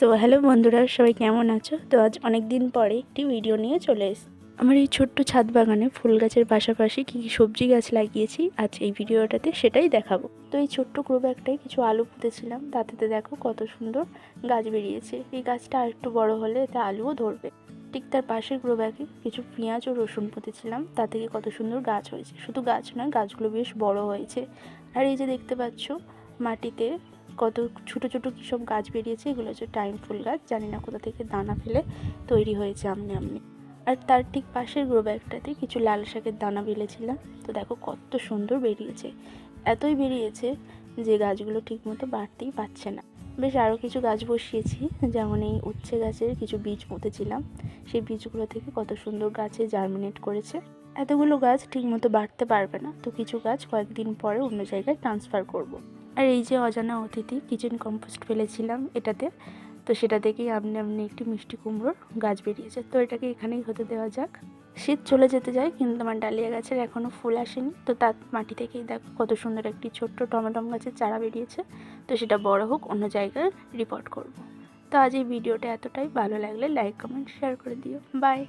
So hello বন্ধুরা, সবাই কেমন আছো? তো আজ অনেক দিন পরে একটি ভিডিও নিয়ে চলে এসেছি। আমার এই ছোট্ট ছাদ বাগানে ফুল গাছের পাশাপাশি কী কী সবজি গাছ লাগিয়েছি আজ এই ভিডিওটাতে সেটাই দেখাবো। তো এই ছোট্ট গ্রো ব্যাগটায় কিছু আলু পুঁতেছিলাম, তাতে দেখো কত সুন্দর গাছ বেরিয়েছে। এই গাছটা আর একটু বড় হলে এতে আলুও ধরবে। ঠিক তার পাশের গ্রো ব্যাগে কিছু পেঁয়াজ ও রসুন পুঁতেছিলাম, তা থেকে কত সুন্দর গাছ হয়েছে। শুধু গাছ নয়, গাছগুলো বেশ বড় হয়েছে। আর এই যে দেখতে পাচ্ছ মাটিতে কত ছোটো ছোটো কী সব গাছ বেরিয়েছে, এগুলো হচ্ছে টাইম ফুল গাছ। জানি না কোথা থেকে দানা ফেলে তৈরি হয়েছে আমনি আমনি। আর তার ঠিক পাশের গ্রো ব্যাগটাতে কিছু লাল শাকের দানা ফেলেছিলাম, তো দেখো কত সুন্দর বেরিয়েছে। এতই বেরিয়েছে যে গাছগুলো ঠিকমতো বাড়তেই পারছে না। বেশ আরও কিছু গাছ বসিয়েছি, যেমন এই উচ্ছে গাছের কিছু বীজ পুঁতেছিলাম, সেই বীজগুলো থেকে কত সুন্দর গাছে জার্মিনেট করেছে। এতগুলো গাছ ঠিকমতো বাড়তে পারবে না, তো কিছু গাছ কয়েকদিন পরে অন্য জায়গায় ট্রান্সফার করব। আর এই যে অজানা অতিথি কিচেন কম্পোস্ট ফেলেছিলাম এটাতে, তো সেটা থেকেই আমনি একটি মিষ্টি কুমড়োর গাছ বেরিয়েছে। তো এটাকে এখানেই হতে দেওয়া যাক। শীত চলে যেতে যায়, কিন্তু আমার ডালিয়া গাছের এখনও ফুল আসেনি। তো তার মাটি থেকেই দেখো কত সুন্দর একটি ছোট্ট টমেটম গাছের চারা বেরিয়েছে। তো সেটা বড় হোক, অন্য জায়গায় রিপোর্ট করব। তো আজ এই ভিডিওটা এতটাই। ভালো লাগলে লাইক কমেন্ট শেয়ার করে দিও। বাই।